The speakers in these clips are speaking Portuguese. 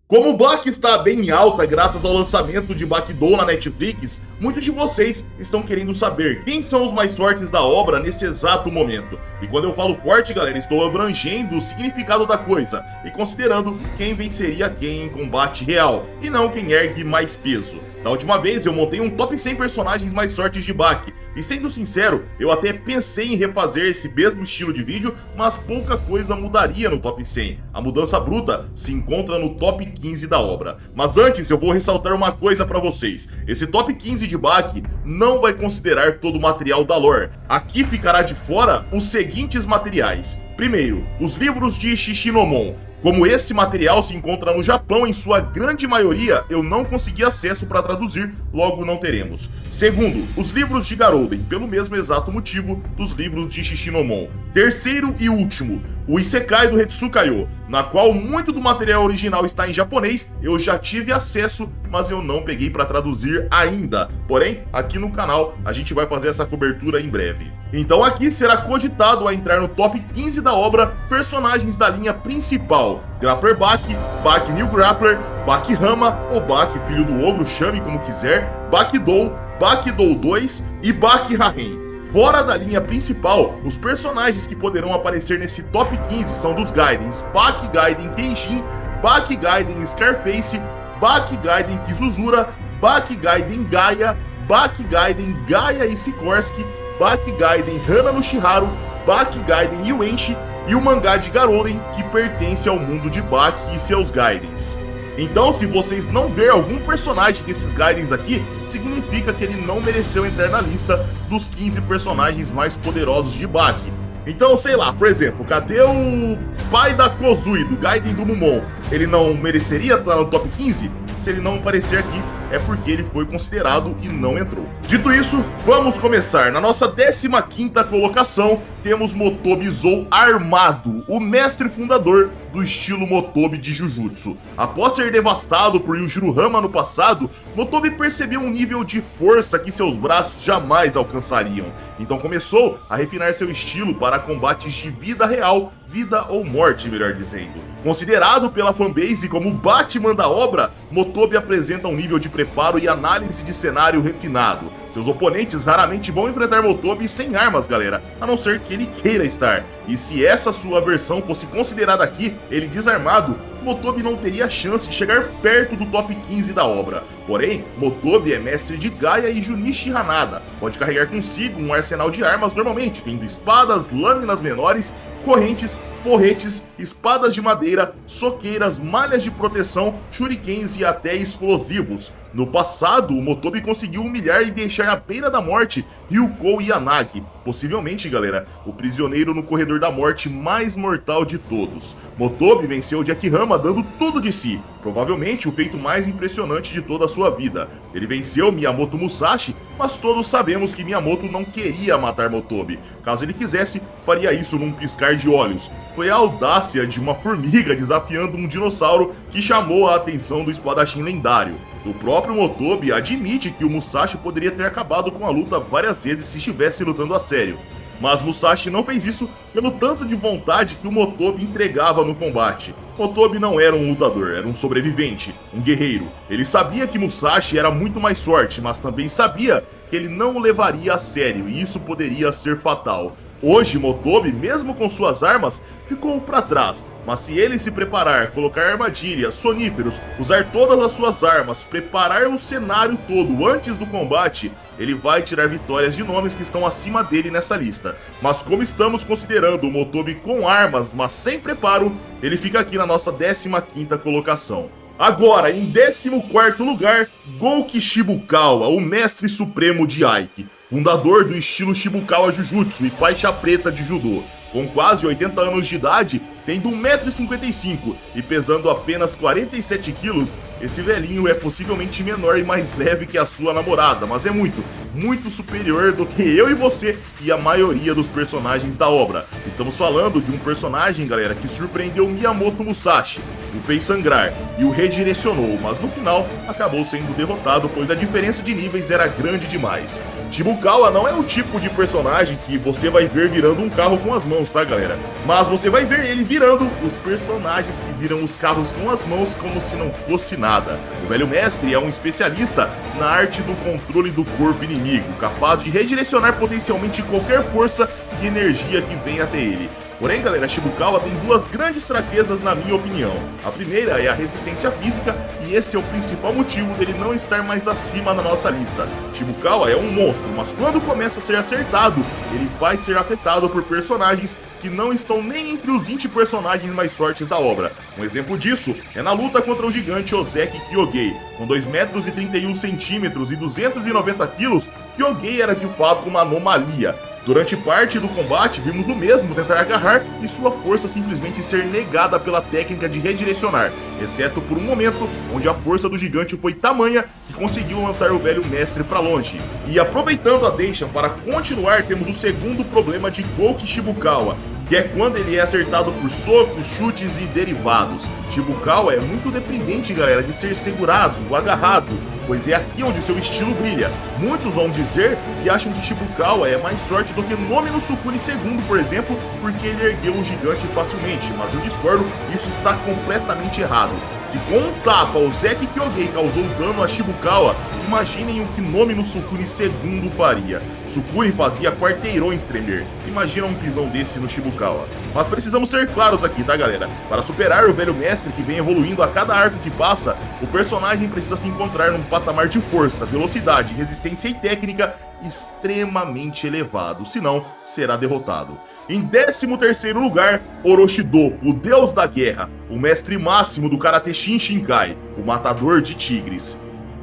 Como o Baki está bem em alta graças ao lançamento de Bakidou na Netflix, muitos de vocês estão querendo saber quem são os mais fortes da obra nesse exato momento. E quando eu falo forte, galera, estou abrangendo o significado da coisa e considerando quem venceria quem em combate real, e não quem ergue mais peso. Da última vez eu montei um top 100 personagens mais fortes de Baki, e sendo sincero, eu até pensei em refazer esse mesmo estilo de vídeo, mas pouca coisa mudaria no top 100. A mudança bruta se encontra no top 15 da obra. Mas antes eu vou ressaltar uma coisa pra vocês: esse top 15 de Baki não vai considerar todo o material da lore. Aqui ficará de fora os seguintes materiais. Primeiro, os livros de Shishinomon. Como esse material se encontra no Japão em sua grande maioria, eu não consegui acesso para traduzir, logo não teremos. Segundo, os livros de Garouden, pelo mesmo exato motivo dos livros de Shishinomon. Terceiro e último, o Isekai do Hetsukayo, na qual muito do material original está em japonês, eu já tive acesso, mas eu não peguei para traduzir ainda. Porém, aqui no canal a gente vai fazer essa cobertura em breve. Então aqui será cogitado a entrar no top 15 da obra personagens da linha principal: Grappler Baki, Baki New Grappler, Baki Rama ou Baki Filho do Ogro, chame como quiser, Bakidou, Bakidou 2 e Baki Rahen. Fora da linha principal, os personagens que poderão aparecer nesse top 15 são dos Gaidens Baki Gaiden Kenshin, Baki Gaiden Scarface, Baki Gaiden Kizuzura, Baki Gaiden Gaia, Baki Gaiden Gaia e Sikorsky, Baki Gaiden Hana no Shiharu, Baki Gaiden Yuenshi e o mangá de Garouden, que pertence ao mundo de Baki e seus Gaidens. Então, se vocês não ver algum personagem desses Gaidens aqui, significa que ele não mereceu entrar na lista dos 15 personagens mais poderosos de Baki. Então, sei lá, por exemplo, cadê o pai da Kozui, do Gaiden do Mumon? Ele não mereceria estar no top 15? Se ele não aparecer aqui, é porque ele foi considerado e não entrou. Dito isso, vamos começar. Na nossa 15ª colocação, temos Motobi Zou armado, o mestre fundador do estilo Motobi de Jujutsu. Após ser devastado por Yujiro Hama no passado, Motobi percebeu um nível de força que seus braços jamais alcançariam. Então começou a refinar seu estilo para combates de vida real, vida ou morte, melhor dizendo. Considerado pela fanbase como o Batman da obra, Motobi apresenta um nível de preparo e análise de cenário refinado. Seus oponentes raramente vão enfrentar Motobi sem armas, galera, a não ser que ele queira estar. E se essa sua versão fosse considerada aqui, ele desarmado, Motobi não teria chance de chegar perto do top 15 da obra. Porém, Motobi é mestre de Gaia e Junichi Hanada, pode carregar consigo um arsenal de armas normalmente, tendo espadas, lâminas menores, correntes, porretes, espadas de madeira, soqueiras, malhas de proteção, shurikens e até explosivos. No passado, o Motobi conseguiu humilhar e deixar à beira da morte Ryukou Yanagi, possivelmente, galera, o prisioneiro no corredor da morte mais mortal de todos. Motobi venceu Jack Hama dando tudo de si, provavelmente o feito mais impressionante de toda a sua vida. Ele venceu Miyamoto Musashi, mas todos sabemos que Miyamoto não queria matar Motobi. Caso ele quisesse, faria isso num piscar de olhos. Foi a audácia de uma formiga desafiando um dinossauro que chamou a atenção do espadachim lendário. O próprio Motobi admite que o Musashi poderia ter acabado com a luta várias vezes se estivesse lutando a sério. Mas Musashi não fez isso pelo tanto de vontade que o Motobi entregava no combate. Motobi não era um lutador, era um sobrevivente, um guerreiro. Ele sabia que Musashi era muito mais forte, mas também sabia que ele não o levaria a sério e isso poderia ser fatal. Hoje, Motobi, mesmo com suas armas, ficou para trás, mas se ele se preparar, colocar armadilhas, soníferos, usar todas as suas armas, preparar o cenário todo antes do combate, ele vai tirar vitórias de nomes que estão acima dele nessa lista. Mas como estamos considerando o Motobi com armas, mas sem preparo, ele fica aqui na nossa 15ª colocação. Agora, em 14º lugar, Gouki Shibukawa, o mestre supremo de Aiki, fundador do estilo Shibukawa Jujutsu e faixa preta de Judô. Com quase 80 anos de idade, tendo 1,55 m e pesando apenas 47 kg, esse velhinho é possivelmente menor e mais leve que a sua namorada, mas é muito, muito superior do que eu e você e a maioria dos personagens da obra. Estamos falando de um personagem, galera, que surpreendeu Miyamoto Musashi, o fez sangrar e o redirecionou, mas no final acabou sendo derrotado, pois a diferença de níveis era grande demais. Shibukawa não é o tipo de personagem que você vai ver virando um carro com as mãos, tá, galera? Mas você vai ver ele virando os personagens que viram os carros com as mãos como se não fosse nada. O velho mestre é um especialista na arte do controle do corpo inimigo, capaz de redirecionar potencialmente qualquer força e energia que vem até ele. Porém, galera, Shibukawa tem duas grandes fraquezas na minha opinião. A primeira é a resistência física e esse é o principal motivo dele não estar mais acima na nossa lista. Shibukawa é um monstro, mas quando começa a ser acertado, ele vai ser afetado por personagens que não estão nem entre os 20 personagens mais fortes da obra. Um exemplo disso é na luta contra o gigante Ozeki Kyogei. Com 2,31 m e 290 kg, Kyogei era de fato uma anomalia. Durante parte do combate, vimos o mesmo tentar agarrar e sua força simplesmente ser negada pela técnica de redirecionar, exceto por um momento onde a força do gigante foi tamanha que conseguiu lançar o velho mestre para longe. E aproveitando a deixa para continuar, temos o segundo problema de Gouki Shibukawa, que é quando ele é acertado por socos, chutes e derivados. Shibukawa é muito dependente, galera, de ser segurado, agarrado, pois é aqui onde seu estilo brilha. Muitos vão dizer que acham que Shibukawa é mais sorte do que Nomi no Sukune II, por exemplo, porque ele ergueu o gigante facilmente, mas eu discordo, isso está completamente errado. Se com um tapa Ozeki Kyogei causou dano a Shibukawa, imaginem o que Nomi no Sukune II faria. Sukune fazia quarteirões tremer, imagina um pisão desse no Shibukawa. Mas precisamos ser claros aqui, tá, galera? Para superar o velho mestre que vem evoluindo a cada arco que passa, o personagem precisa se encontrar num patamar de força, velocidade, resistência e técnica extremamente elevado, senão será derrotado. Em 13º lugar, Orochido, o deus da guerra, o mestre máximo do Karate Shinkai, o matador de tigres.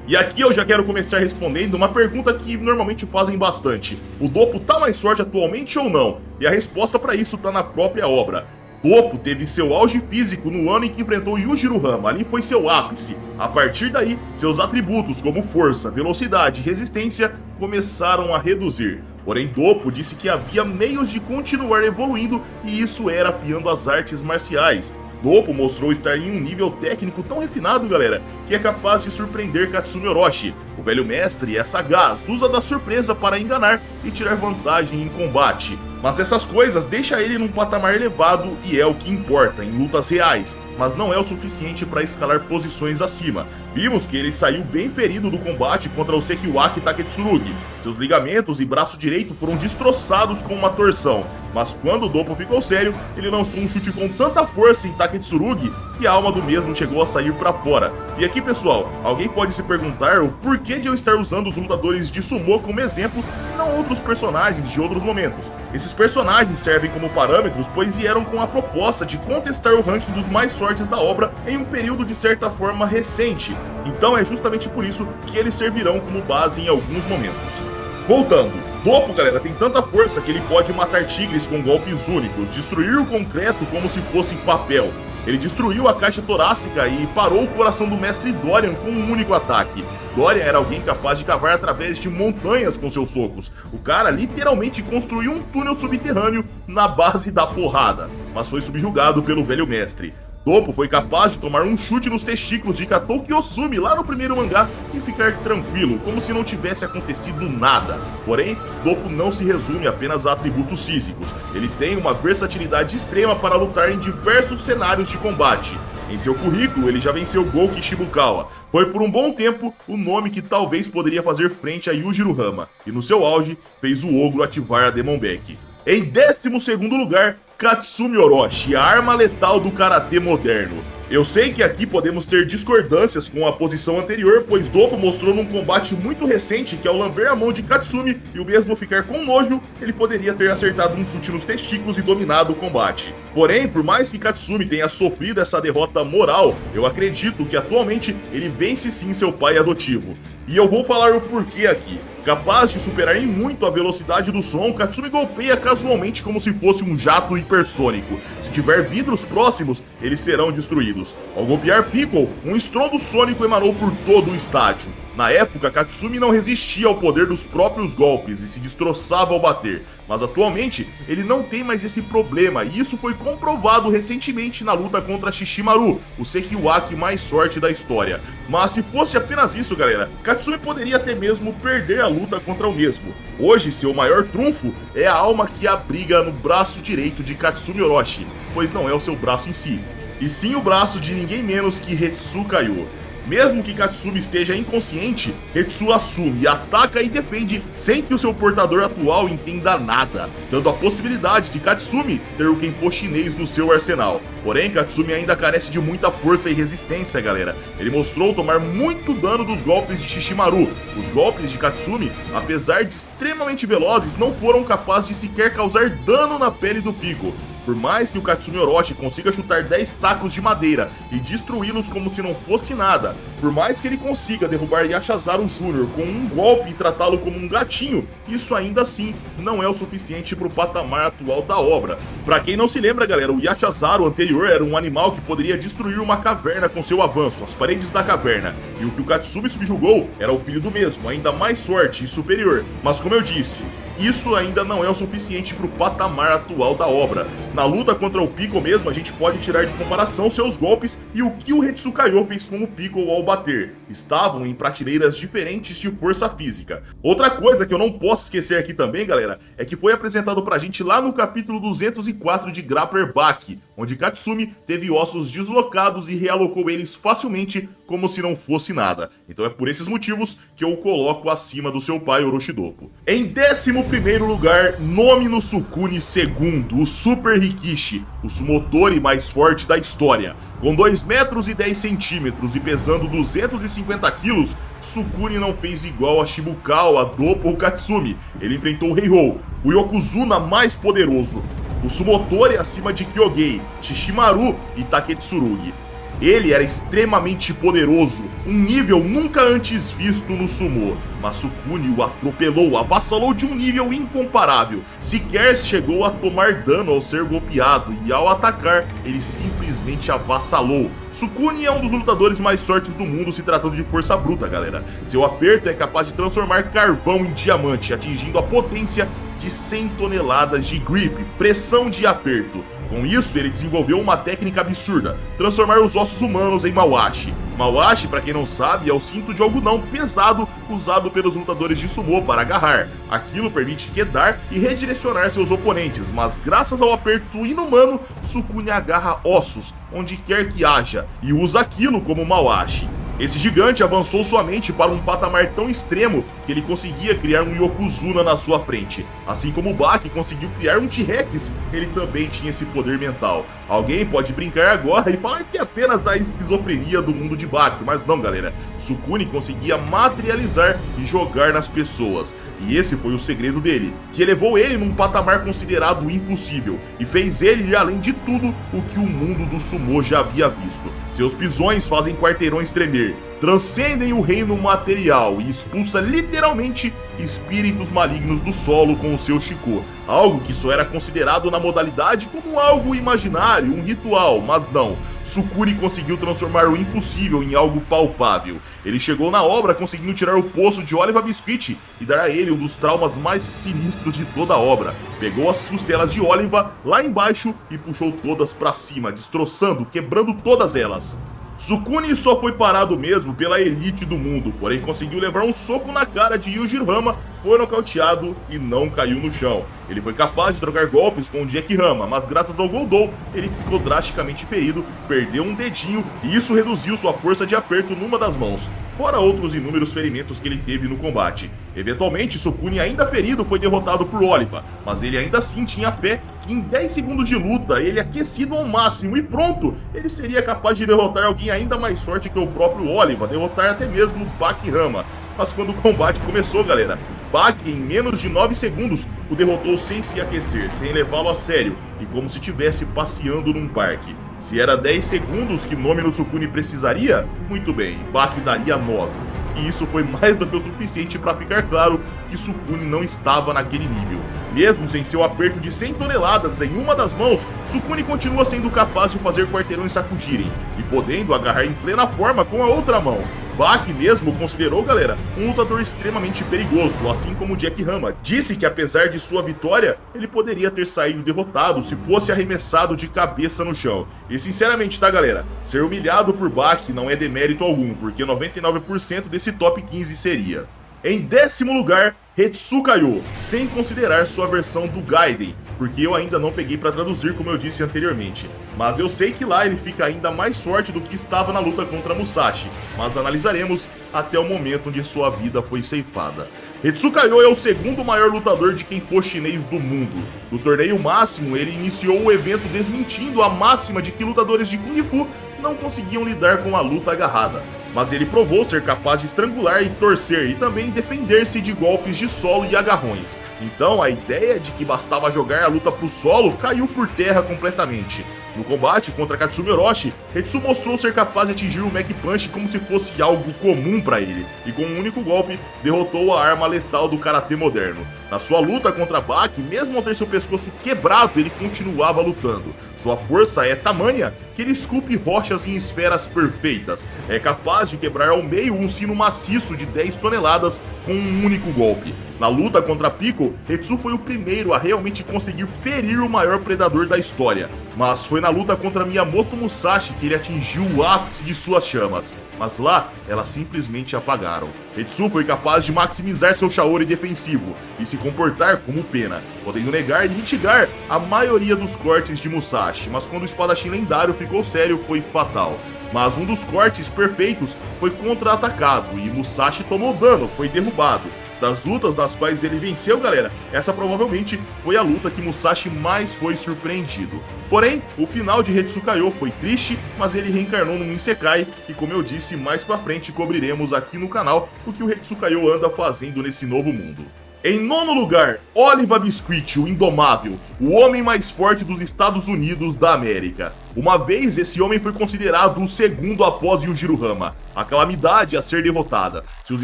E aqui eu já quero começar respondendo uma pergunta que normalmente fazem bastante: o Doppo tá mais forte atualmente ou não? E a resposta para isso tá na própria obra. Doppo teve seu auge físico no ano em que enfrentou Yujiro Hama, ali foi seu ápice. A partir daí, seus atributos como força, velocidade e resistência começaram a reduzir. Porém, Doppo disse que havia meios de continuar evoluindo e isso era afiando as artes marciais. Doppo mostrou estar em um nível técnico tão refinado, galera, que é capaz de surpreender Katsumi Orochi. O velho mestre é sagaz, usa da surpresa para enganar e tirar vantagem em combate. Mas essas coisas deixam ele num patamar elevado e é o que importa em lutas reais, mas não é o suficiente para escalar posições acima. Vimos que ele saiu bem ferido do combate contra o Sekiwaki Taketsurugi. Seus ligamentos e braço direito foram destroçados com uma torção, mas quando o Doppo ficou sério, ele lançou um chute com tanta força em Taketsurugi que a alma do mesmo chegou a sair para fora. E aqui, pessoal, alguém pode se perguntar o porquê de eu estar usando os lutadores de sumô como exemplo e não outros personagens de outros momentos. Esses personagens servem como parâmetros, pois vieram com a proposta de contestar o ranking dos mais fortes da obra em um período de certa forma recente. Então é justamente por isso que eles servirão como base em alguns momentos. Voltando, Doppo, galera, tem tanta força que ele pode matar tigres com golpes únicos, destruir o concreto como se fosse papel. Ele destruiu a caixa torácica e parou o coração do mestre Dorian com um único ataque. Dorian era alguém capaz de cavar através de montanhas com seus socos. O cara literalmente construiu um túnel subterrâneo na base da porrada, mas foi subjugado pelo velho mestre. Doppo foi capaz de tomar um chute nos testículos de Katou Kiyosumi lá no primeiro mangá e ficar tranquilo, como se não tivesse acontecido nada. Porém, Doppo não se resume apenas a atributos físicos. Ele tem uma versatilidade extrema para lutar em diversos cenários de combate. Em seu currículo, ele já venceu Gouki Shibukawa. Foi por um bom tempo o nome que talvez poderia fazer frente a Yujiro Hama, e no seu auge fez o ogro ativar a Demon Back. Em 12º lugar, Katsumi Orochi, a arma letal do karatê moderno. Eu sei que aqui podemos ter discordâncias com a posição anterior, pois Doppo mostrou num combate muito recente que ao lamber a mão de Katsumi e o mesmo ficar com nojo, ele poderia ter acertado um chute nos testículos e dominado o combate. Porém, por mais que Katsumi tenha sofrido essa derrota moral, eu acredito que atualmente ele vence sim seu pai adotivo. E eu vou falar o porquê aqui. Capaz de superar em muito a velocidade do som, Katsumi golpeia casualmente como se fosse um jato hipersônico. Se tiver vidros próximos, eles serão destruídos. Ao golpear Piccolo, um estrondo sônico emanou por todo o estádio. Na época, Katsumi não resistia ao poder dos próprios golpes e se destroçava ao bater, mas atualmente ele não tem mais esse problema e isso foi comprovado recentemente na luta contra Shishimaru, o Sekiwaki mais forte da história. Mas se fosse apenas isso, galera, Katsumi poderia até mesmo perder a luta contra o mesmo. Hoje, seu maior trunfo é a alma que abriga no braço direito de Katsumi Orochi, pois não é o seu braço em si, e sim o braço de ninguém menos que Hetsu Kaiô. Mesmo que Katsumi esteja inconsciente, Hetsu assume, ataca e defende sem que o seu portador atual entenda nada, dando a possibilidade de Katsumi ter o Kenpo chinês no seu arsenal. Porém, Katsumi ainda carece de muita força e resistência, galera. Ele mostrou tomar muito dano dos golpes de Shishimaru. Os golpes de Katsumi, apesar de extremamente velozes, não foram capazes de sequer causar dano na pele do Piccolo. Por mais que o Katsumi Orochi consiga chutar 10 tacos de madeira e destruí-los como se não fosse nada, por mais que ele consiga derrubar Yashazaru Jr. com um golpe e tratá-lo como um gatinho, isso ainda assim não é o suficiente para o patamar atual da obra. Pra quem não se lembra, galera, o Yashazaru anterior era um animal que poderia destruir uma caverna com seu avanço, as paredes da caverna, e o que o Katsumi subjugou era o filho do mesmo, ainda mais forte e superior. Mas como eu disse, isso ainda não é o suficiente para o patamar atual da obra. Na luta contra o Piccolo mesmo, a gente pode tirar de comparação seus golpes e o que o Hetsu Kaiô fez com o Piccolo ao bater. Estavam em prateleiras diferentes de força física. Outra coisa que eu não posso esquecer aqui também, galera, é que foi apresentado pra gente lá no capítulo 204 de Grappler Back, onde Katsumi teve ossos deslocados e realocou eles facilmente como se não fosse nada. Então é por esses motivos que eu o coloco acima do seu pai Orochidopo. Em 11º lugar, nome no Sukune II, o Super Rikishi, o sumotori mais forte da história. Com 2 metros e 10 centímetros e pesando 250 quilos, Sukune não fez igual a Shibukawa, Doppo ou Katsumi. Ele enfrentou o Heihou, o Yokozuna mais poderoso, o sumotori acima de Kyogei, Shishimaru e Taketsurugi. Ele era extremamente poderoso, um nível nunca antes visto no sumô, mas Sukune o atropelou, avassalou de um nível incomparável. Sequer chegou a tomar dano ao ser golpeado e ao atacar, ele simplesmente avassalou. Sukune é um dos lutadores mais fortes do mundo se tratando de força bruta, galera. Seu aperto é capaz de transformar carvão em diamante, atingindo a potência de 100 toneladas de grip, pressão de aperto. Com isso, ele desenvolveu uma técnica absurda, transformar os ossos humanos em mawashi. Mawashi, pra quem não sabe, é o cinto de algodão pesado usado pelos lutadores de sumô para agarrar. Aquilo permite quedar e redirecionar seus oponentes, mas graças ao aperto inumano, Sukune agarra ossos onde quer que haja e usa aquilo como mawashi. Esse gigante avançou sua mente para um patamar tão extremo que ele conseguia criar um Yokozuna na sua frente. Assim como o Baki conseguiu criar um T-Rex, ele também tinha esse poder mental. Alguém pode brincar agora e falar que é apenas a esquizofrenia do mundo de Baki, mas não, galera. Sukune conseguia materializar e jogar nas pessoas. E esse foi o segredo dele, que elevou ele num patamar considerado impossível e fez ele ir além de tudo o que o mundo do sumô já havia visto. Seus pisões fazem quarteirões tremer, transcendem o reino material e expulsa literalmente espíritos malignos do solo com o seu Shiko, algo que só era considerado na modalidade como algo imaginário, um ritual, mas não. Sukune conseguiu transformar o impossível em algo palpável. Ele chegou na obra conseguindo tirar o poço de Oliva Biscuit e dar a ele um dos traumas mais sinistros de toda a obra. Pegou as costelas de Oliva lá embaixo e puxou todas pra cima, destroçando, quebrando todas elas. Sukune só foi parado mesmo pela elite do mundo, porém conseguiu levar um soco na cara de Yujirama, foi nocauteado e não caiu no chão. Ele foi capaz de trocar golpes com o Jack Rama, mas graças ao Goldou, ele ficou drasticamente ferido, perdeu um dedinho e isso reduziu sua força de aperto numa das mãos, fora outros inúmeros ferimentos que ele teve no combate. Eventualmente, Sukune, ainda ferido, foi derrotado por Oliva, mas ele ainda assim tinha fé que em 10 segundos de luta, ele aquecido ao máximo e pronto, ele seria capaz de derrotar alguém ainda mais forte que o próprio Oliva, derrotar até mesmo Baki Rama. Mas quando o combate começou, galera, Baki em menos de 9 segundos o derrotou sem se aquecer, sem levá-lo a sério e como se estivesse passeando num parque. Se era 10 segundos que Nome no Sukune precisaria, muito bem, Baki daria 9. E isso foi mais do que o suficiente para ficar claro que Sukune não estava naquele nível. Mesmo sem seu aperto de 100 toneladas em uma das mãos, Sukune continua sendo capaz de fazer quarteirões sacudirem e podendo agarrar em plena forma com a outra mão. Bak mesmo considerou, galera, um lutador extremamente perigoso, assim como Jack Hama. Disse que apesar de sua vitória, ele poderia ter saído derrotado se fosse arremessado de cabeça no chão. E sinceramente, tá, galera, ser humilhado por Bak não é demérito algum, porque 99% desse top 15 seria. Em 10º lugar, Hetsu Kaiô, sem considerar sua versão do Gaiden, porque eu ainda não peguei para traduzir como eu disse anteriormente. Mas eu sei que lá ele fica ainda mais forte do que estava na luta contra Musashi, mas analisaremos até o momento onde sua vida foi ceifada. Hetsu Kaiô é o segundo maior lutador de Kenpo chinês do mundo. No torneio máximo, ele iniciou o evento desmentindo a máxima de que lutadores de Kung Fu não conseguiam lidar com a luta agarrada. Mas ele provou ser capaz de estrangular e torcer e também defender-se de golpes de solo e agarrões. Então a ideia de que bastava jogar a luta pro solo caiu por terra completamente. No combate contra Katsumi Orochi, Hetsu mostrou ser capaz de atingir o Mach Punch como se fosse algo comum para ele, e com um único golpe, derrotou a arma letal do karatê moderno. Na sua luta contra Bak, mesmo ao ter seu pescoço quebrado, ele continuava lutando. Sua força é tamanha que ele esculpe rochas em esferas perfeitas. É capaz de quebrar ao meio um sino maciço de 10 toneladas com um único golpe. Na luta contra Piccolo, Hetsu foi o primeiro a realmente conseguir ferir o maior predador da história, mas foi na luta contra Miyamoto Musashi que ele atingiu o ápice de suas chamas, mas lá elas simplesmente apagaram. Hetsu foi capaz de maximizar seu Shaori defensivo e se comportar como pena, podendo negar e mitigar a maioria dos cortes de Musashi, mas quando o espadachim lendário ficou sério foi fatal. Mas um dos cortes perfeitos foi contra-atacado e Musashi tomou dano, foi derrubado. Das lutas nas quais ele venceu, galera, essa provavelmente foi a luta que Musashi mais foi surpreendido. Porém, o final de Hetsu Kaiô foi triste, mas ele reencarnou num Isekai, e como eu disse, mais pra frente cobriremos aqui no canal o que o Hetsu Kaiô anda fazendo nesse novo mundo. Em 9º lugar, Oliver Biscuit, o Indomável, o homem mais forte dos Estados Unidos da América. Uma vez, esse homem foi considerado o segundo após Yujiro Hama, a calamidade a ser derrotada. Se os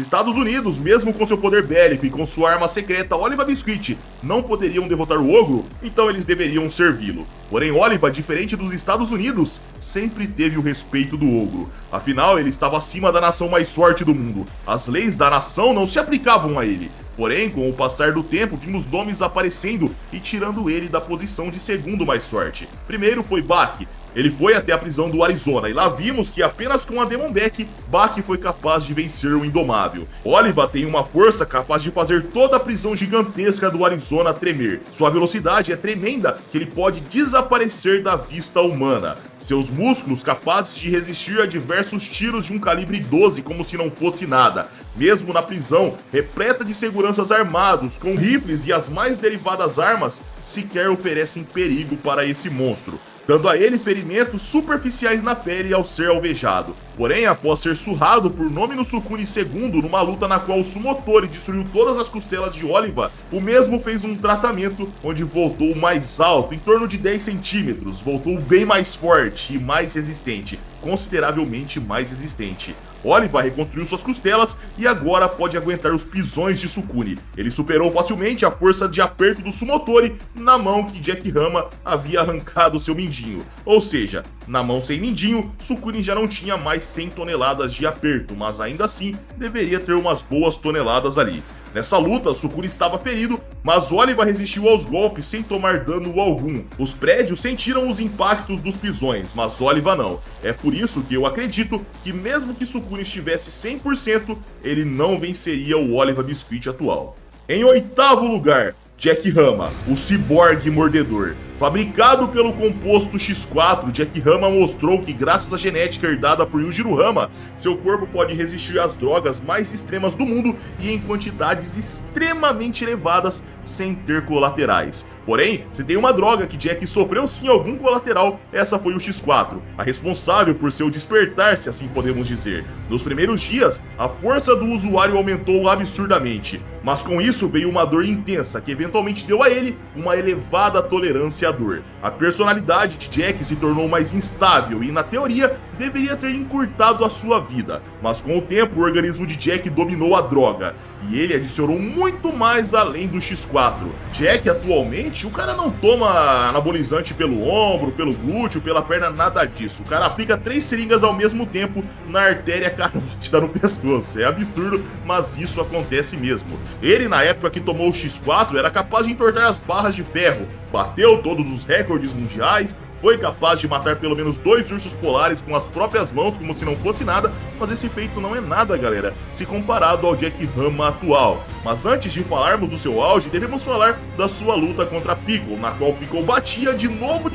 Estados Unidos, mesmo com seu poder bélico e com sua arma secreta Oliver Biscuit, não poderiam derrotar o ogro, então eles deveriam servi-lo. Porém, Oliver, diferente dos Estados Unidos, sempre teve o respeito do ogro. Afinal, ele estava acima da nação mais forte do mundo. As leis da nação não se aplicavam a ele. Porém, com o passar do tempo, vimos nomes aparecendo e tirando ele da posição de segundo mais forte. Primeiro foi Bak. Ele foi até a prisão do Arizona e lá vimos que apenas com a Demon Deck, Bak foi capaz de vencer o Indomável. Oliver tem uma força capaz de fazer toda a prisão gigantesca do Arizona tremer. Sua velocidade é tremenda que ele pode desaparecer da vista humana. Seus músculos capazes de resistir a diversos tiros de um calibre 12 como se não fosse nada. Mesmo na prisão, repleta de seguranças armados, com rifles e as mais derivadas armas, sequer oferecem perigo para esse monstro, dando a ele ferimentos superficiais na pele ao ser alvejado. Porém, após ser surrado por Nomi no Sukune II numa luta na qual o Sumotori destruiu todas as costelas de Oliver, o mesmo fez um tratamento onde voltou mais alto, em torno de 10 centímetros, voltou bem mais forte e mais resistente, consideravelmente mais resistente. Oliver reconstruiu suas costelas e agora pode aguentar os pisões de Sukune. Ele superou facilmente a força de aperto do Sumotori na mão que Jack Hama havia arrancado seu mindinho. Ou seja, na mão sem mindinho, Sukune já não tinha mais 100 toneladas de aperto, mas ainda assim deveria ter umas boas toneladas ali. Nessa luta, Sukune estava ferido, mas Oliver resistiu aos golpes sem tomar dano algum. Os prédios sentiram os impactos dos pisões, mas Oliver não. É por isso que eu acredito que mesmo que Sukune estivesse 100%, ele não venceria o Oliver Biscuit atual. Em 8º lugar, Jack Hama, o ciborgue mordedor. Fabricado pelo composto X4, Jack Hama mostrou que graças à genética herdada por Yujiro Hama, seu corpo pode resistir às drogas mais extremas do mundo e em quantidades extremamente elevadas sem ter colaterais. Porém, se tem uma droga que Jack sofreu sim algum colateral, essa foi o X4, a responsável por seu despertar, se assim podemos dizer. Nos primeiros dias, a força do usuário aumentou absurdamente, mas com isso veio uma dor intensa que eventualmente deu a ele uma elevada tolerância desafiador. A personalidade de Jack se tornou mais instável e, na teoria, deveria ter encurtado a sua vida. Mas com o tempo, o organismo de Jack dominou a droga e ele adicionou muito mais além do X4. Jack, atualmente, o cara não toma anabolizante pelo ombro, pelo glúteo, pela perna, nada disso. O cara aplica 3 seringas ao mesmo tempo na artéria carótida no pescoço. É absurdo, mas isso acontece mesmo. Ele, na época que tomou o X4, era capaz de entortar as barras de ferro, bateu todos os recordes mundiais, foi capaz de matar pelo menos 2 ursos polares com as próprias mãos, como se não fosse nada, mas esse feito não é nada, galera, se comparado ao Jack Rama atual. Mas antes de falarmos do seu auge, devemos falar da sua luta contra Pickle, na qual Pickle batia de novo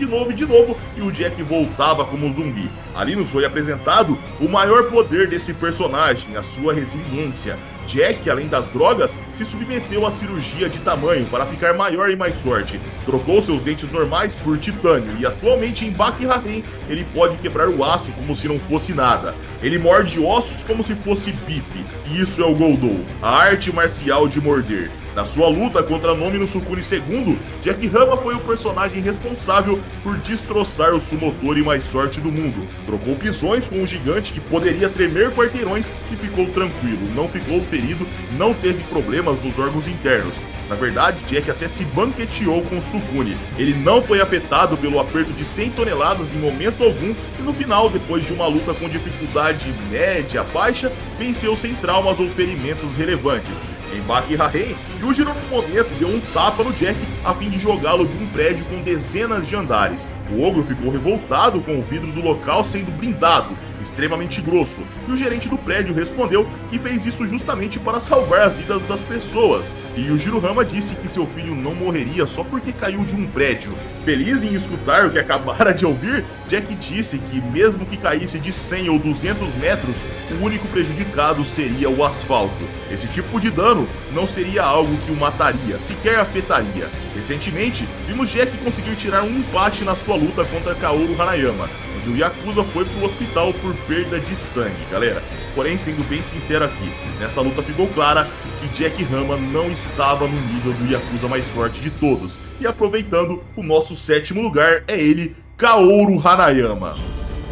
e o Jack voltava como um zumbi. Ali nos foi apresentado o maior poder desse personagem, a sua resiliência. Jack, além das drogas, se submeteu à cirurgia de tamanho para ficar maior e mais forte. Trocou seus dentes normais por titânio e atualmente em Baki Haren ele pode quebrar o aço como se não fosse nada. Ele morde ossos como se fosse bife. E isso é o Goudou, a arte marcial de morder. Na sua luta contra Nomi no Sukune II, Jack Rama foi o personagem responsável por destroçar o Sumotori mais forte do mundo. Trocou pisões com um gigante que poderia tremer quarteirões e ficou tranquilo, não ficou ferido, não teve problemas nos órgãos internos. Na verdade, Jack até se banqueteou com Sukune. Ele não foi afetado pelo aperto de 100 toneladas em momento algum e no final, depois de uma luta com dificuldade média baixa, venceu sem traumas ou ferimentos relevantes. Em Baki Haren, Yujiro no momento deu um tapa no Jack a fim de jogá-lo de um prédio com dezenas de andares. O ogro ficou revoltado com o vidro do local sendo blindado, extremamente grosso, e o gerente do prédio respondeu que fez isso justamente para salvar as vidas das pessoas. E Yujiro Rama disse que seu filho não morreria só porque caiu de um prédio. Feliz em escutar o que acabara de ouvir, Jack disse que mesmo que caísse de 100 ou 200 metros, o único prejudicado seria o asfalto. Esse tipo de dano não seria algo que o mataria, sequer afetaria. Recentemente, vimos Jack conseguir tirar um empate na sua luta contra Kaoru Hanayama, onde o Yakuza foi pro hospital por perda de sangue, galera. Porém, sendo bem sincero aqui, nessa luta ficou clara que Jack Rama não estava no nível do Yakuza mais forte de todos. E aproveitando, o nosso 7º lugar é ele, Kaoru Hanayama.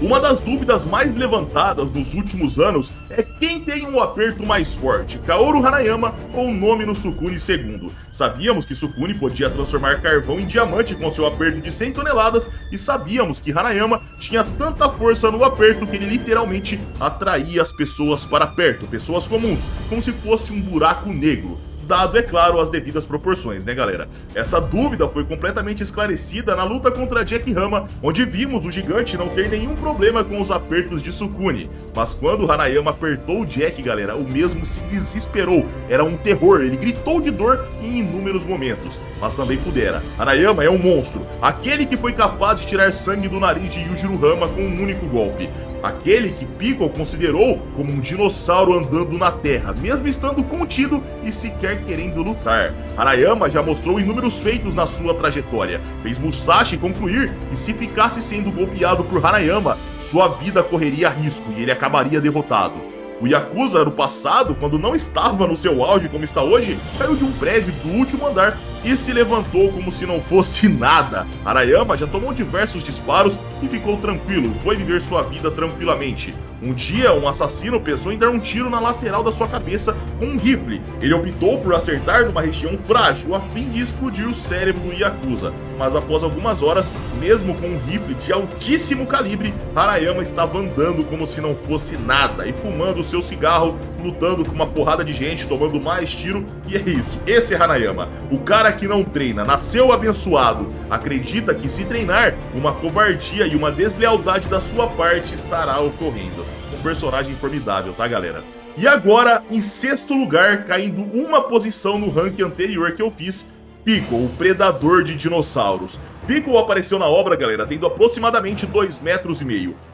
Uma das dúvidas mais levantadas nos últimos anos é quem tem um aperto mais forte, Kaoru Hanayama ou Nomi no Sukune II. Sabíamos que Sukune podia transformar carvão em diamante com seu aperto de 100 toneladas e sabíamos que Hanayama tinha tanta força no aperto que ele literalmente atraía as pessoas para perto, pessoas comuns, como se fosse um buraco negro. Dado, é claro, as devidas proporções, né, galera? Essa dúvida foi completamente esclarecida na luta contra Jack Rama, onde vimos o gigante não ter nenhum problema com os apertos de Sukune. Mas quando Hanayama apertou o Jack, galera, o mesmo se desesperou. Era um terror, ele gritou de dor em inúmeros momentos. Mas também pudera. Hanayama é um monstro, aquele que foi capaz de tirar sangue do nariz de Yujiro Rama com um único golpe. Aquele que Pickle considerou como um dinossauro andando na terra, mesmo estando contido e sequer querendo lutar. Hanayama já mostrou inúmeros feitos na sua trajetória. Fez Musashi concluir que se ficasse sendo golpeado por Hanayama, sua vida correria risco e ele acabaria derrotado. O Yakuza no passado, quando não estava no seu auge como está hoje, caiu de um prédio do último andar e se levantou como se não fosse nada. Hanayama já tomou diversos disparos e ficou tranquilo, foi viver sua vida tranquilamente. Um dia, um assassino pensou em dar um tiro na lateral da sua cabeça com um rifle. Ele optou por acertar numa região frágil a fim de explodir o cérebro do Yakuza. Mas após algumas horas, mesmo com um rifle de altíssimo calibre, Hanayama estava andando como se não fosse nada e fumando seu cigarro, lutando com uma porrada de gente, tomando mais tiro. E é isso, esse é Hanayama, o cara que não treina, nasceu abençoado, acredita que se treinar, uma covardia e uma deslealdade da sua parte estará ocorrendo. Um personagem formidável, tá, galera? E agora, em 6º lugar, caindo uma posição no ranking anterior que eu fiz, Pickle, o predador de dinossauros. Pickle apareceu na obra, galera, tendo aproximadamente 2,5 metros,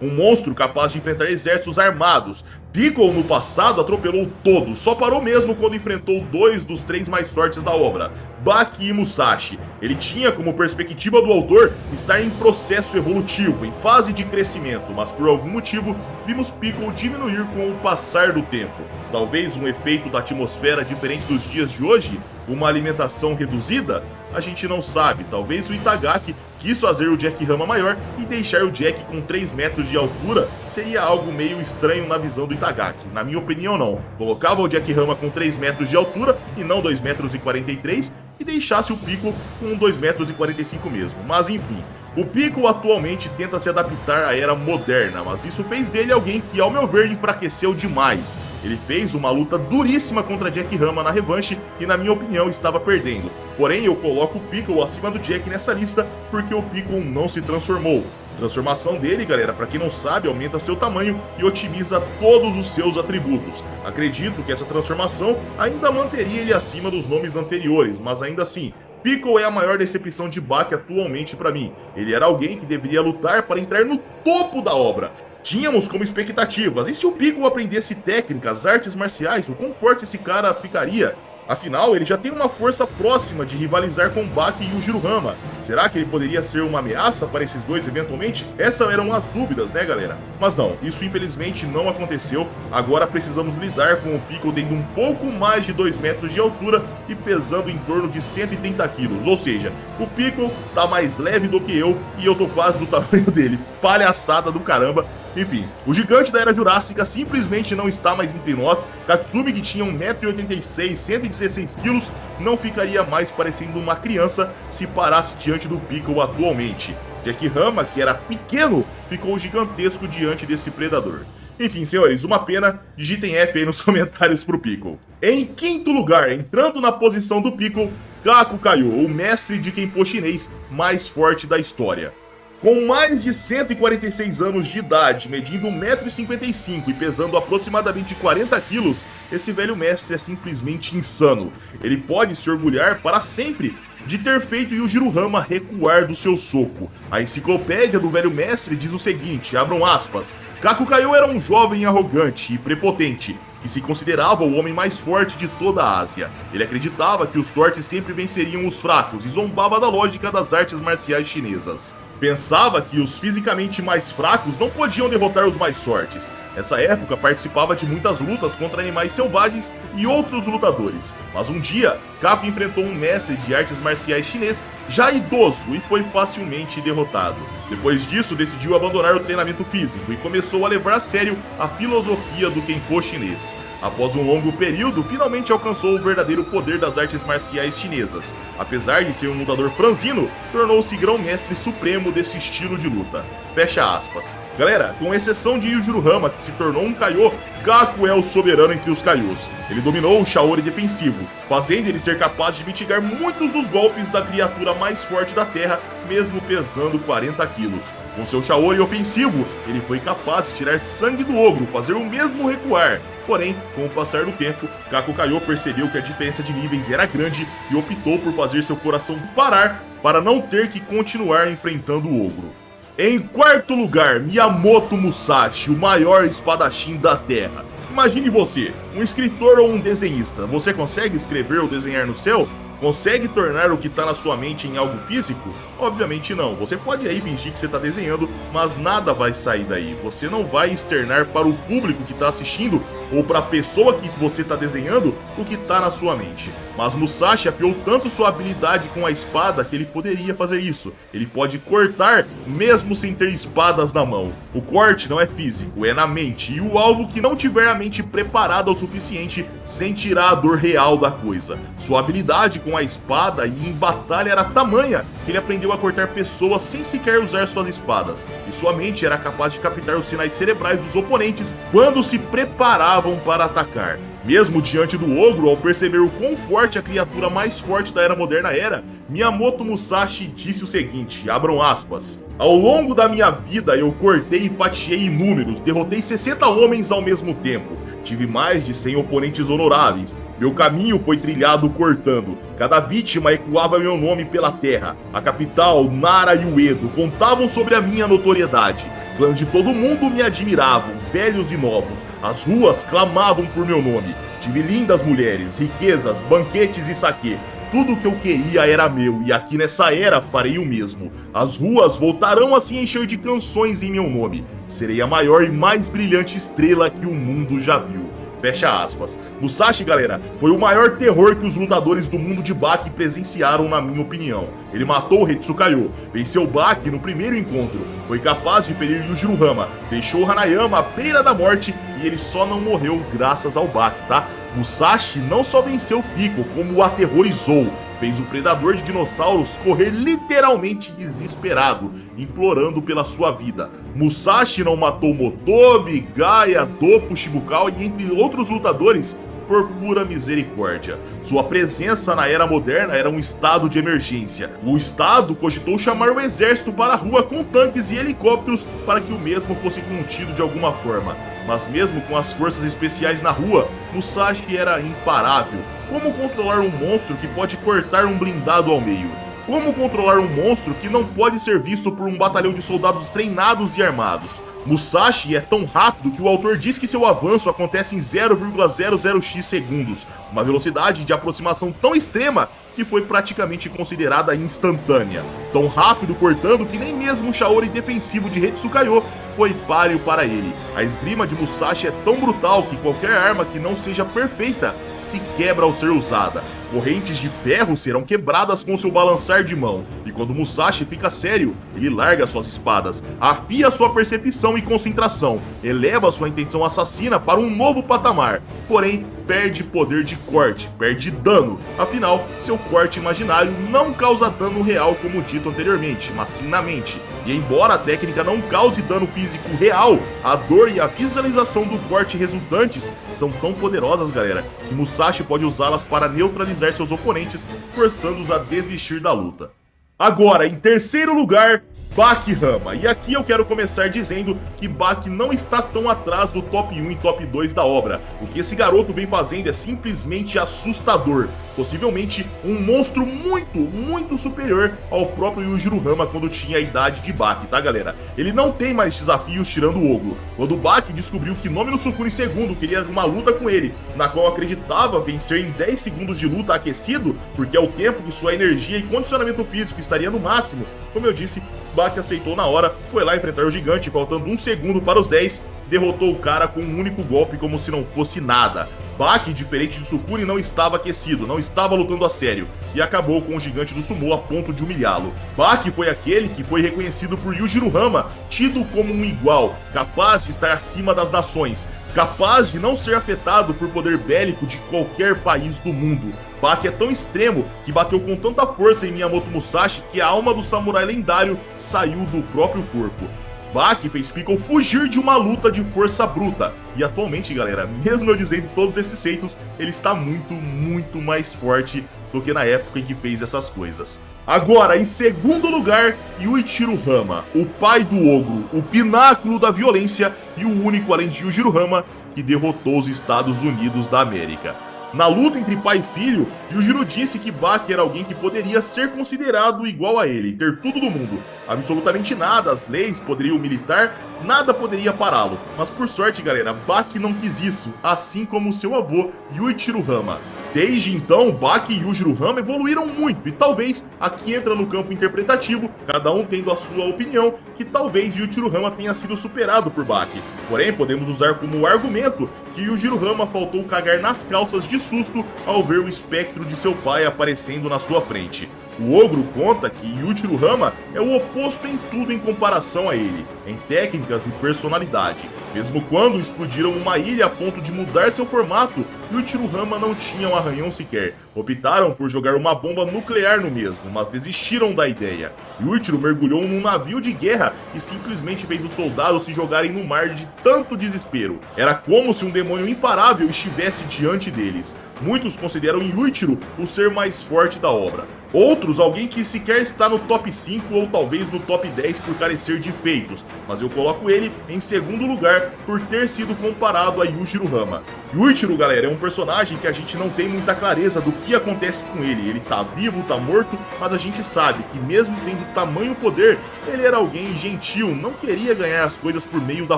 um monstro capaz de enfrentar exércitos armados. Pickle no passado atropelou todos, só parou mesmo quando enfrentou 2 dos 3 mais fortes da obra, Baki e Musashi. Ele tinha como perspectiva do autor estar em processo evolutivo, em fase de crescimento, mas por algum motivo vimos Pickle diminuir com o passar do tempo. Talvez um efeito da atmosfera diferente dos dias de hoje? Uma alimentação reduzida? A gente não sabe, talvez o Itagaki quis fazer o Jack Rama maior e deixar o Jack com 3 metros de altura seria algo meio estranho na visão do Itagaki. Na minha opinião, não. Colocava o Jack Rama com 3 metros de altura e não 2 metros e 43 e deixasse o Piccolo com 2 metros e 45 mesmo. Mas enfim, o Piccolo atualmente tenta se adaptar à era moderna, mas isso fez dele alguém que, ao meu ver, enfraqueceu demais. Ele fez uma luta duríssima contra Jack Rama na revanche e, na minha opinião, estava perdendo. Porém, eu coloco o Piccolo acima do Jack nessa lista porque o Piccolo não se transformou. A transformação dele, galera, para quem não sabe, aumenta seu tamanho e otimiza todos os seus atributos. Acredito que essa transformação ainda manteria ele acima dos nomes anteriores, mas ainda assim, Piccolo é a maior decepção de Baki atualmente pra mim. Ele era alguém que deveria lutar para entrar no topo da obra. Tínhamos como expectativas, e se o Piccolo aprendesse técnicas, artes marciais, o quão forte esse cara ficaria? Afinal, ele já tem uma força próxima de rivalizar com Baki e o Yujiro-Hama. Será que ele poderia ser uma ameaça para esses dois eventualmente? Essas eram as dúvidas, né, galera? Mas não, isso infelizmente não aconteceu. Agora precisamos lidar com o Piccolo tendo um pouco mais de 2 metros de altura e pesando em torno de 130 quilos. Ou seja, o Piccolo tá mais leve do que eu e eu tô quase do tamanho dele. Palhaçada do caramba. Enfim, o gigante da Era Jurássica simplesmente não está mais entre nós. Katsumi, que tinha 1,86m, 116kg, não ficaria mais parecendo uma criança se parasse diante do Piccolo atualmente. Jack Rama, que era pequeno, ficou gigantesco diante desse predador. Enfim, senhores, uma pena, digitem F aí nos comentários pro Piccolo. Em quinto lugar, entrando na posição do Piccolo, Kaku Kaio, o mestre de Kenpo chinês mais forte da história. Com mais de 146 anos de idade, medindo 1,55m e pesando aproximadamente 40 quilos, esse velho mestre é simplesmente insano. Ele pode se orgulhar para sempre de ter feito Yujiro-Hama recuar do seu soco. A enciclopédia do velho mestre diz o seguinte, abram aspas, Kaku Kaio era um jovem arrogante e prepotente, que se considerava o homem mais forte de toda a Ásia. Ele acreditava que os fortes sempre venceriam os fracos e zombava da lógica das artes marciais chinesas. Pensava que os fisicamente mais fracos não podiam derrotar os mais fortes. Nessa época participava de muitas lutas contra animais selvagens e outros lutadores. Mas um dia, Kaku enfrentou um mestre de artes marciais chinês já idoso e foi facilmente derrotado. Depois disso, decidiu abandonar o treinamento físico e começou a levar a sério a filosofia do Kenpo chinês. Após um longo período, finalmente alcançou o verdadeiro poder das artes marciais chinesas. Apesar de ser um lutador franzino, tornou-se grão-mestre supremo desse estilo de luta. Fecha aspas. Galera, com exceção de Yujiro-Hama, que se tornou um Kaiô, Kaku é o soberano entre os Kaiôs. Ele dominou o Shaori defensivo, fazendo ele ser capaz de mitigar muitos dos golpes da criatura mais forte da Terra, mesmo pesando 40 quilos. Com seu Shaori ofensivo, ele foi capaz de tirar sangue do ogro, fazer o mesmo recuar. Porém, com o passar do tempo, Kaku Kaio percebeu que a diferença de níveis era grande e optou por fazer seu coração parar para não ter que continuar enfrentando o ogro. Em quarto lugar, Miyamoto Musashi, o maior espadachim da Terra. Imagine você, um escritor ou um desenhista. Você consegue escrever ou desenhar no céu? Consegue tornar o que está na sua mente em algo físico? Obviamente não. Você pode aí fingir que você está desenhando, mas nada vai sair daí. Você não vai externar para o público que está assistindo ou para a pessoa que você está desenhando o que está na sua mente. Mas Musashi afiou tanto sua habilidade com a espada que ele poderia fazer isso. Ele pode cortar mesmo sem ter espadas na mão. O corte não é físico, é na mente. E o alvo que não tiver a mente preparada o suficiente sentirá a dor real da coisa. Sua habilidade com a espada e em batalha era tamanha que ele aprendeu a cortar pessoas sem sequer usar suas espadas. E sua mente era capaz de captar os sinais cerebrais dos oponentes quando se preparavam para atacar. Mesmo diante do ogro, ao perceber o quão forte a criatura mais forte da era moderna era, Miyamoto Musashi disse o seguinte, abram aspas, ao longo da minha vida eu cortei e fatiei inúmeros, derrotei 60 homens ao mesmo tempo, tive mais de 100 oponentes honoráveis, meu caminho foi trilhado cortando, cada vítima ecoava meu nome pela terra, a capital, Nara e o Edo contavam sobre a minha notoriedade, clãs de todo mundo me admiravam, velhos e novos, as ruas clamavam por meu nome, tive lindas mulheres, riquezas, banquetes e saquê. Tudo o que eu queria era meu, e aqui nessa era farei o mesmo. As ruas voltarão a se encher de canções em meu nome. Serei a maior e mais brilhante estrela que o mundo já viu. Fecha aspas. Musashi, galera, foi o maior terror que os lutadores do mundo de Baki presenciaram, na minha opinião. Ele matou o Hetsukayo, venceu Baki no primeiro encontro, foi capaz de ferir Yujiro Hama, deixou Hanayama à beira da morte e ele só não morreu graças ao Baki, tá? Musashi não só venceu Piccolo, como o aterrorizou. Fez o predador de dinossauros correr literalmente desesperado, implorando pela sua vida. Musashi não matou Motobi, Gaia, Doppo, Shibukawa e entre outros lutadores por pura misericórdia. Sua presença na era moderna era um estado de emergência. O estado cogitou chamar o exército para a rua com tanques e helicópteros para que o mesmo fosse contido de alguma forma. Mas mesmo com as forças especiais na rua, Musashi era imparável. Como controlar um monstro que pode cortar um blindado ao meio? Como controlar um monstro que não pode ser visto por um batalhão de soldados treinados e armados? Musashi é tão rápido que o autor diz que seu avanço acontece em 0,00x segundos, uma velocidade de aproximação tão extrema que foi praticamente considerada instantânea. Tão rápido cortando que nem mesmo o Shaori defensivo de Hetsukayo foi páreo para ele. A esgrima de Musashi é tão brutal que qualquer arma que não seja perfeita se quebra ao ser usada. Correntes de ferro serão quebradas com seu balançar de mão, e quando Musashi fica sério, ele larga suas espadas, afia sua percepção e concentração, eleva sua intenção assassina para um novo patamar, porém perde poder de corte, perde dano, afinal, seu corte imaginário não causa dano real como dito anteriormente, mas sim na mente, e embora a técnica não cause dano físico real, a dor e a visualização do corte resultantes são tão poderosas, galera, que Musashi pode usá-las para neutralizar seus oponentes, forçando-os a desistir da luta. Agora, em terceiro lugar, Baki Hama. E aqui eu quero começar dizendo que Baki não está tão atrás do top 1 e top 2 da obra. O que esse garoto vem fazendo é simplesmente assustador. Possivelmente um monstro muito superior ao próprio Yujiro Hama quando tinha a idade de Baki, tá, galera? Ele não tem mais desafios tirando o Ogro. Quando Baki descobriu que Nomi no Sukune II queria uma luta com ele, na qual acreditava vencer em 10 segundos de luta aquecido, porque é o tempo que sua energia e condicionamento físico estaria no máximo, como eu disse, Baki aceitou na hora, foi lá enfrentar o gigante, faltando 1 segundo para os 10, derrotou o cara com um único golpe como se não fosse nada. Baki, diferente de Sukune, não estava aquecido, não estava lutando a sério, e acabou com o gigante do sumô a ponto de humilhá-lo. Baki foi aquele que foi reconhecido por Yujiro Hama, tido como um igual, capaz de estar acima das nações, capaz de não ser afetado por poder bélico de qualquer país do mundo. Baki é tão extremo que bateu com tanta força em Miyamoto Musashi que a alma do samurai lendário saiu do próprio corpo. Baki fez Piccolo fugir de uma luta de força bruta. E atualmente, galera, mesmo eu dizendo todos esses feitos, ele está muito mais forte do que na época em que fez essas coisas. Agora, em segundo lugar, Yuichiro Hama, o pai do Ogro, o pináculo da violência e o único, além de Yujiro Hama, que derrotou os Estados Unidos da América. Na luta entre pai e filho, Yujiro disse que Baki era alguém que poderia ser considerado igual a ele, ter tudo do mundo. Absolutamente nada, as leis, poderio militar, nada poderia pará-lo. Mas por sorte, galera, Baki não quis isso, assim como seu avô, Yuichiro Hama. Desde então, Baki e Yujiro Hama evoluíram muito, e talvez aqui entra no campo interpretativo, cada um tendo a sua opinião, que talvez Yujiro Hama tenha sido superado por Baki. Porém, podemos usar como argumento que Yujiro Hama faltou cagar nas calças de susto ao ver o espectro de seu pai aparecendo na sua frente. O Ogro conta que Yujiro Hama é o oposto em tudo em comparação a ele, em técnicas e personalidade. Mesmo quando explodiram uma ilha a ponto de mudar seu formato, Yujiro Hama não tinha um arranhão sequer. Optaram por jogar uma bomba nuclear no mesmo, mas desistiram da ideia. Yujiro mergulhou num navio de guerra e simplesmente fez os soldados se jogarem no mar de tanto desespero. Era como se um demônio imparável estivesse diante deles. Muitos consideram Yuichiro o ser mais forte da obra. Outros, alguém que sequer está no top 5 ou talvez no top 10 por carecer de feitos, mas eu coloco ele em segundo lugar por ter sido comparado a Yujiro Hama. Yuichiro, galera, é um personagem que a gente não tem muita clareza do que acontece com ele. Ele tá vivo, tá morto, mas a gente sabe que mesmo tendo tamanho poder, ele era alguém gentil, não queria ganhar as coisas por meio da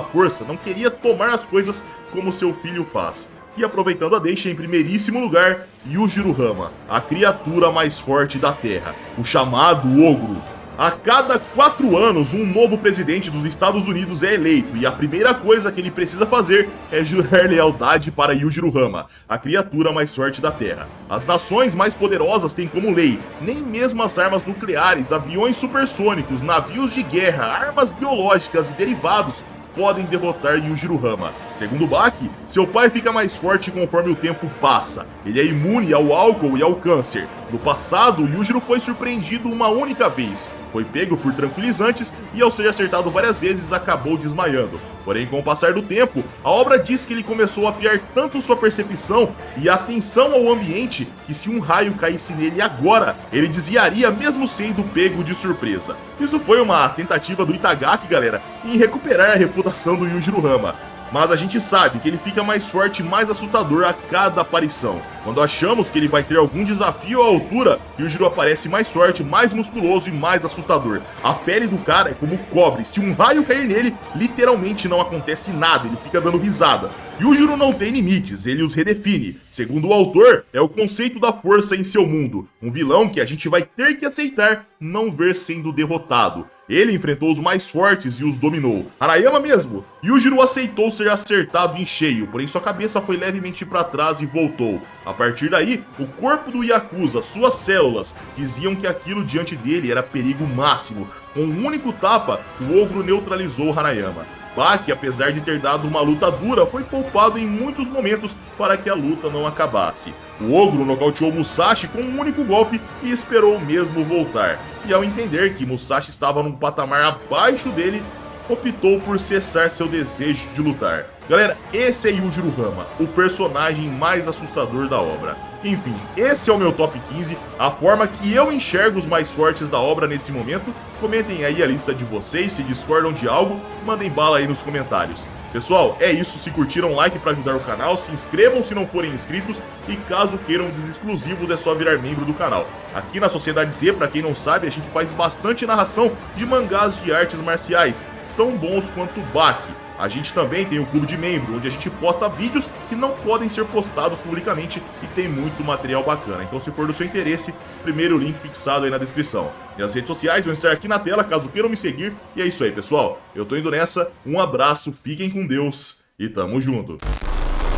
força, não queria tomar as coisas como seu filho faz. E aproveitando a deixa, em primeiríssimo lugar, Yujiro Hama, a criatura mais forte da Terra, o chamado Ogro. A cada 4 anos, um novo presidente dos Estados Unidos é eleito, e a primeira coisa que ele precisa fazer é jurar lealdade para Yujiro Hama, a criatura mais forte da Terra. As nações mais poderosas têm como lei, nem mesmo as armas nucleares, aviões supersônicos, navios de guerra, armas biológicas e derivados podem derrotar Yujiro Hama. Segundo Baki, seu pai fica mais forte conforme o tempo passa. Ele é imune ao álcool e ao câncer. No passado, Yujiro foi surpreendido uma única vez. Foi pego por tranquilizantes e, ao ser acertado várias vezes, acabou desmaiando. Porém, com o passar do tempo, a obra diz que ele começou a afiar tanto sua percepção e atenção ao ambiente que, se um raio caísse nele agora, ele desviaria mesmo sendo pego de surpresa. Isso foi uma tentativa do Itagaki, galera, em recuperar a reputação do Yujiro Hama. Mas a gente sabe que ele fica mais forte e mais assustador a cada aparição. Quando achamos que ele vai ter algum desafio à altura, Yujiro aparece mais forte, mais musculoso e mais assustador. A pele do cara é como cobre, se um raio cair nele, literalmente não acontece nada, ele fica dando risada. Yujiro não tem limites, ele os redefine. Segundo o autor, é o conceito da força em seu mundo, um vilão que a gente vai ter que aceitar não ver sendo derrotado. Ele enfrentou os mais fortes e os dominou. Harayama mesmo. Yujiro aceitou ser acertado em cheio, porém sua cabeça foi levemente para trás e voltou. A partir daí, o corpo do Yakuza, suas células, diziam que aquilo diante dele era perigo máximo. Com um único tapa, o ogro neutralizou Harayama. Baki, apesar de ter dado uma luta dura, foi poupado em muitos momentos para que a luta não acabasse. O ogro nocauteou Musashi com um único golpe e esperou mesmo voltar. E ao entender que Musashi estava num patamar abaixo dele, optou por cessar seu desejo de lutar. Galera, esse é Yujiro Hama, o personagem mais assustador da obra. Enfim, esse é o meu top 15, a forma que eu enxergo os mais fortes da obra nesse momento. Comentem aí a lista de vocês, se discordam de algo, mandem bala aí nos comentários. Pessoal, é isso, se curtiram, like para ajudar o canal, se inscrevam se não forem inscritos e caso queiram vídeos exclusivos é só virar membro do canal. Aqui na Sociedade Z, para quem não sabe, a gente faz bastante narração de mangás de artes marciais, tão bons quanto Baki. A gente também tem um clube de membro, onde a gente posta vídeos que não podem ser postados publicamente e tem muito material bacana. Então, se for do seu interesse, primeiro link fixado aí na descrição. Minhas redes sociais vão estar aqui na tela, caso queiram me seguir. E é isso aí, pessoal. Eu tô indo nessa, um abraço, fiquem com Deus e tamo junto.